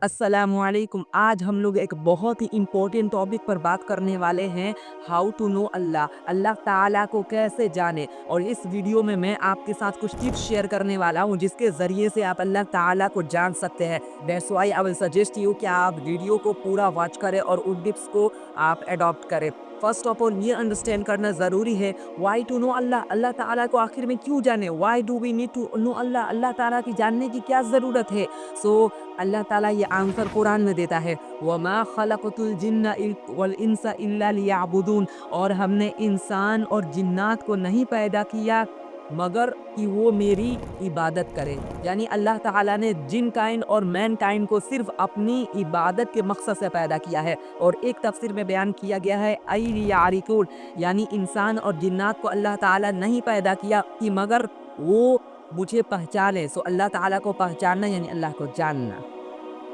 अस्सलामुअलैकुम। आज हम लोग एक बहुत ही इम्पोर्टेंट टॉपिक पर बात करने वाले हैं, हाउ टू नो अल्लाह, अल्लाह ताला को कैसे जाने। और इस वीडियो में मैं आपके साथ कुछ टिप्स शेयर करने वाला हूँ जिसके ज़रिए से आप अल्लाह ताला को जान सकते हैं। That's why I will suggest you कि आप वीडियो को पूरा वॉच करें और उन टिप्स को आप अडॉप्ट करें। फर्स्ट ऑफ ऑल ये अंडरस्टैंड करना ज़रूरी है, वाई टू नो अल्लाह, अल्लाह ताला को आखिर में क्यों जाने, why do we need to know अल्लाह, अल्लाह ताला की जानने की क्या ज़रूरत है। सो अल्लाह ताला ये आंसर कुरान में देता है, वमा खलक़तुल जिन्ना वल इंसा इल्ला लियअबुदून, और हमने इंसान और जिन्नात को नहीं पैदा किया मगर कि वो मेरी इबादत करे। यानी अल्लाह ताला ने जिन काइंड और मैन काइंड को सिर्फ अपनी इबादत के मकसद से पैदा किया है। और एक तफसीर में बयान किया गया है, आई लियारिकुन, यानी इंसान और जिन्नात को अल्लाह ताला नहीं पैदा किया कि मगर वो मुझे पहचाने। सो अल्लाह ताला को पहचानना यानी अल्लाह को जानना।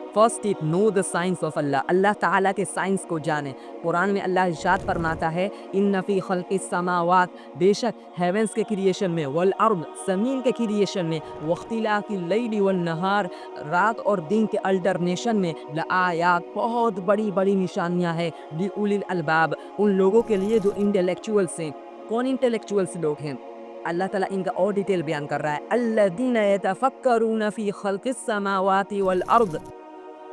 First tip, know the science of अल्लाह, अल्लाह ताला के साइंस को जाने। कुरान में अल्लाह इरशाद फरमाता है, इन्न फी खल्क़िस समावात, बेशक हेवेंस के क्रिएशन में, वल अर्द, ज़मीन के क्रिएशन में, वख्तिलाफ़िल लैली वन नहार, रात और दिन के अल्टरनेशन में, लआयात, बहुत बड़ी बड़ी निशानियाँ हैं, लिउलिल अलबाब, उन लोगों के लिए जो इंटेलेक्चुअल्स हैं। कौन इंटेलेक्चुअल्स लोग हैं? अल्लाह ताला इनका और डिटेल बयान कर रहा है, अल्लज़ीना यतफ़क्करूना फ़ी ख़ल्क़िस समावाति वल अर्द,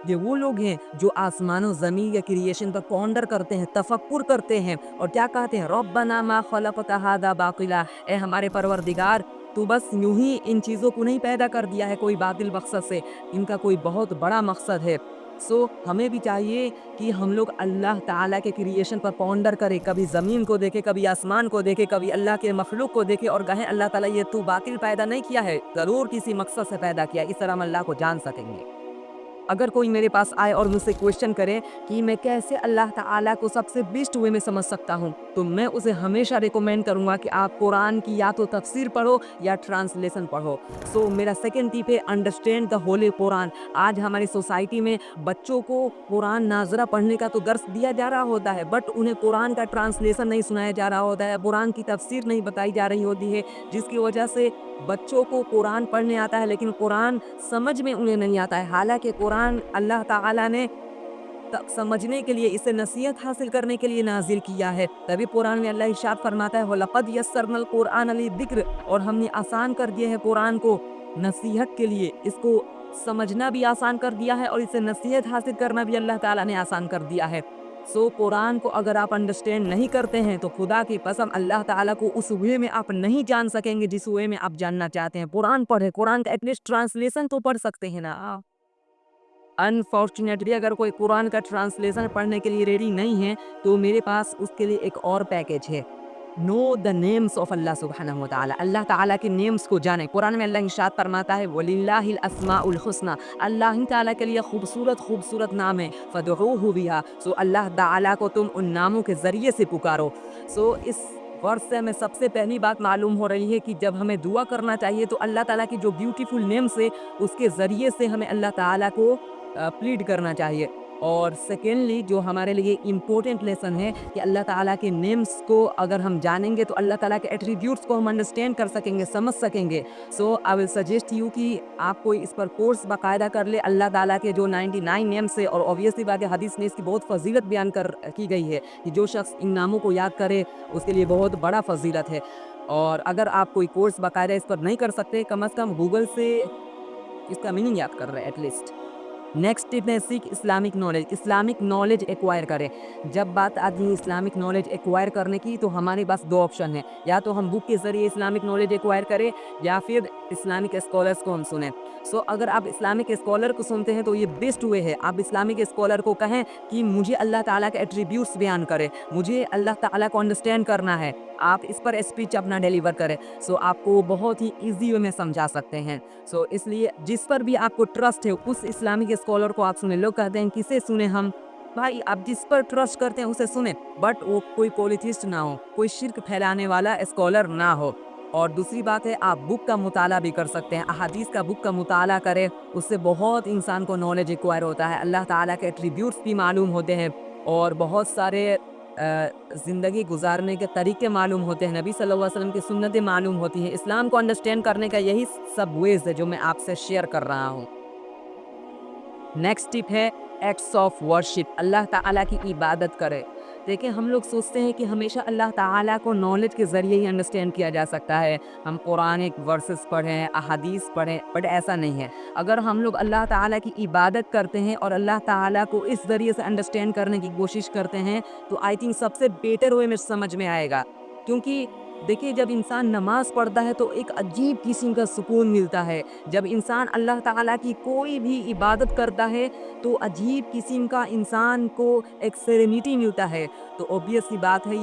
ये वो लोग हैं जो आसमानों ज़मीन के क्रिएशन पर पॉन्डर करते हैं, तफक्कुर करते हैं और क्या कहते हैं, रब्बना मा खलक़त हाज़ा बातिला, ए हमारे परवरदिगार, तू बस यूं ही इन चीज़ों को नहीं पैदा कर दिया है कोई बातिल मकसद से, इनका कोई बहुत बड़ा मकसद है। सो हमें भी चाहिए कि हम लोग अल्लाह ताला के क्रिएशन पर पॉन्डर करें, कभी ज़मीन को देखें, कभी आसमान को देखें, कभी अल्लाह के मखलूक को देखें और कहें, अल्लाह ताला ये तू बातिल पैदा नहीं किया है, ज़रूर किसी मकसद से पैदा किया। इस तरह हम अल्लाह को जान सकेंगे। अगर कोई मेरे पास आए और मुझसे क्वेश्चन करे कि मैं कैसे अल्लाह ताला को सबसे बेस्ट वे में समझ सकता हूँ, तो मैं उसे हमेशा रिकमेंड करूँगा कि आप कुरान की या तो तफसीर पढ़ो या ट्रांसलेशन पढ़ो। सो मेरा सेकंड टिप है, अंडरस्टैंड द होली कुरान। आज हमारी सोसाइटी में बच्चों को कुरान नाज़रा पढ़ने का तो दर्स दिया जा रहा होता है, बट उन्हें कुरान का ट्रांसलेशन नहीं सुनाया जा रहा होता है, कुरान की तफसीर नहीं बताई जा रही होती है, जिसकी वजह से बच्चों को कुरान पढ़ने आता है लेकिन कुरान समझ में उन्हें नहीं आता है। हालांकि कुरान अल्लाह ताला ने समझने के लिए, इसे नसीहत हासिल करने के लिए नाजिल किया है। तभी कुरान में अल्लाह इरशाद फरमाता है, वलक़द यस्सरनल कुरआन लिज़िक्र, और हमने आसान कर दिया है कुरान को नसीहत के लिए, इसको समझना भी आसान कर दिया है और इसे नसीहत हासिल करना भी अल्लाह ताला ने आसान कर दिया है। सो कुरान को अगर आप अंडरस्टैंड नहीं करते हैं तो खुदा की कसम अल्लाह ताला को उस वे में आप नहीं जान सकेंगे जिस वे में आप जानना चाहते हैं। कुरान पढ़े, कुरान का एटलीस्ट ट्रांसलेशन तो पढ़ सकते हैं ना। अनफॉर्चुनेटली अगर कोई कुरान का ट्रांसलेशन पढ़ने के लिए रेडी नहीं है तो मेरे पास उसके लिए एक और पैकेज है, नो द नेम्स ऑफ अल्लाह सुब्हानहू व तआला, अल्लाह ताला के नेम्स को जाने। कुरान में अल्लाह इरशाद फरमाता है, वलिल्लाहिल अस्माउल हुस्ना, अल्लाह ही ताला के लिए खूबसूरत खूबसूरत नाम है, फदऊहु बिहा, सो अल्लाह ताला को तुम उन नामों के ज़रिए से पुकारो। सो इस वर्स से हमें सबसे पहली बात मालूम हो रही है कि जब हमें दुआ करना चाहिए तो अल्लाह ताला की जो ब्यूटीफुल नेम्स है उसके ज़रिए से हमें अल्लाह ताला को प्लीड करना चाहिए। और सेकेंडली जो हमारे लिए इम्पोर्टेंट लेसन है कि अल्लाह ताला के नेम्स को अगर हम जानेंगे तो अल्लाह ताला के एट्रीब्यूट्स को हम अंडरस्टैंड कर सकेंगे, समझ सकेंगे। सो आई विल सजेस्ट यू कि आप कोई इस पर कोर्स बाकायदा कर ले। अल्लाह ताला के जो 99 नेम्स है, और ऑब्वियसली बात है हदीस में इसकी बहुत फजीलत बयान की गई है कि जो शख्स इन नामों को याद करे उसके लिए बहुत बड़ा फजीलत है। और अगर आप कोई कोर्स बाकायदा इस पर नहीं कर सकते, कम अज़ कम गूगल से इसका मीनिंग याद कर रहे हैं एटलीस्ट। नेक्स्ट टिप है, सीख Islamic knowledge, Islamic knowledge acquire करें। जब बात आती है इस्लामिक नॉलेज एक्वायर करने की तो हमारे पास दो ऑप्शन है, या तो हम बुक के ज़रिए इस्लामिक नॉलेज एक्वायर करें या फिर इस्लामिक स्कॉलर्स को हम सुने। सो अगर आप इस्लामिक स्कॉलर को सुनते हैं तो ये बेस्ट वे है, आप इस्लामिक स्कॉलर को कहें कि मुझे अल्लाह ताला के एट्रीब्यूट्स बयान करें, मुझे अल्लाह ताला को अंडरस्टैंड करना है, आप इस पर स्पीच अपना डिलीवर करें। सो आपको बहुत ही ईजी वे में समझा सकते हैं। सो इसलिए जिस पर भी आपको ट्रस्ट है उस इस्लामिक स्कॉलर को आप सुने। लोग कहते हैं किसे सुने हम, भाई आप जिस पर ट्रस्ट करते हैं उसे सुने, बट वो कोई पॉलिटिस्ट ना हो, कोई शिर्क फैलाने वाला स्कॉलर ना हो। और दूसरी बात है, आप बुक का मुताला भी कर सकते हैं, अहादीस का बुक का मुताला करें, उससे बहुत इंसान को नॉलेज एक्वायर होता है, अल्लाह ताला के एट्रीब्यूट्स भी मालूम होते हैं और बहुत सारे ज़िंदगी गुजारने के तरीके मालूम होते हैं, नबी सल्लल्लाहु अलैहि वसल्लम की सुन्नतें मालूम होती हैं। इस्लाम को अंडरस्टैंड करने का यही सब वेज़ है जो मैं आपसे शेयर कर रहा हूँ। नेक्स्ट टिप है एक्ट्स ऑफ वर्शिप, अल्लाह ताला की इबादत करें। देखिए हम लोग सोचते हैं कि हमेशा अल्लाह ताला को नॉलेज के ज़रिए ही अंडरस्टैंड किया जा सकता है, हम कुरानिक वर्सेस पढ़ें, अहादीस पढ़ें, बट ऐसा नहीं है। अगर हम लोग अल्लाह ताला की इबादत करते हैं और अल्लाह ताला को इस ज़रिए से अंडरस्टैंड करने की कोशिश करते हैं, तो आई थिंक सबसे बेटर वे में समझ में आएगा। क्योंकि देखिए जब इंसान नमाज़ पढ़ता है तो एक अजीब किस्म का सुकून मिलता है। जब इंसान अल्लाह ताला की कोई भी इबादत करता है तो अजीब किस्म का इंसान को एक सेरेनिटी मिलता है। तो ऑब्वियस सी बात है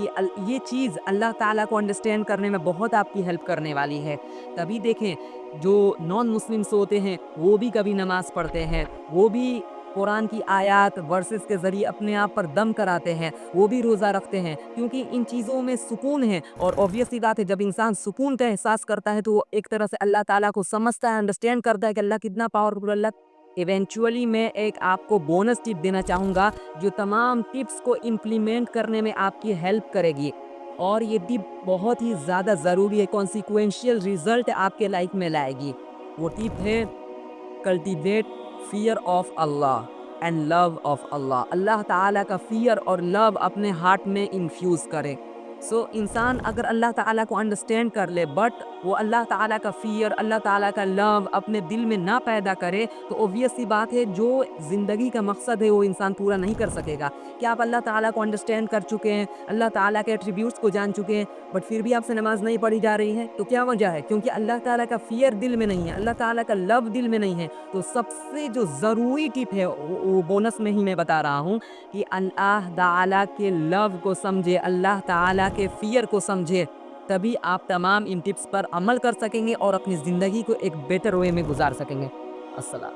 ये चीज़ अल्लाह ताला को अंडरस्टैंड करने में बहुत आपकी हेल्प करने वाली है। तभी देखें जो नॉन मुस्लिम्स होते हैं वो भी कभी नमाज़ पढ़ते हैं, वो भी कुरान की आयत वर्सेस के ज़रिए अपने आप पर दम कराते हैं, वो भी रोज़ा रखते हैं, क्योंकि इन चीज़ों में सुकून है। और ऑब्वियस सी बात है जब इंसान सुकून का एहसास करता है तो वो एक तरह से अल्लाह ताला को समझता है, अंडरस्टैंड करता है कि अल्लाह कितना पावरफुल, अल्लाह। इवेंचुअली मैं एक आपको बोनस टिप देना चाहूँगा जो तमाम टिप्स को इम्प्लीमेंट करने में आपकी हेल्प करेगी, और ये टिप बहुत ही ज़्यादा ज़रूरी है, कॉन्सिक्वेंशियल रिजल्ट आपके लाइफ में लाएगी। वो टिप है कल्टीवेट फियर ऑफ अल्लाह एंड लव ऑफ अल्लाह, अल्लाह ताला का फियर और लव अपने हार्ट में इन्फ्यूज़ करें। इंसान अगर अल्लाह ताला को अंडरस्टैंड कर ले बट वो अल्लाह ताला का फियर, अल्लाह ताला का लव अपने दिल में ना पैदा करे, तो ऑब्वियस सी बात है जो ज़िंदगी का मकसद है वो इंसान पूरा नहीं कर सकेगा। क्या आप अल्लाह ताला को अंडरस्टैंड कर चुके हैं, अल्लाह ताला के एट्रीब्यूट्स को जान चुके हैं, बट फिर भी आपसे नमाज़ नहीं पढ़ी जा रही है? तो क्या वजह है? क्योंकि अल्लाह ताला का फियर दिल में नहीं है, अल्लाह ताला का लव दिल में नहीं है। तो सबसे जो ज़रूरी टिप है वो बोनस में ही मैं बता रहा हूँ कि अल्लाह ताला के लव को समझे, अल्लाह ताला के फियर को समझे, तभी आप तमाम इन टिप्स पर अमल कर सकेंगे और अपनी ज़िंदगी को एक बेटर वे में गुजार सकेंगे। अस्सलाम।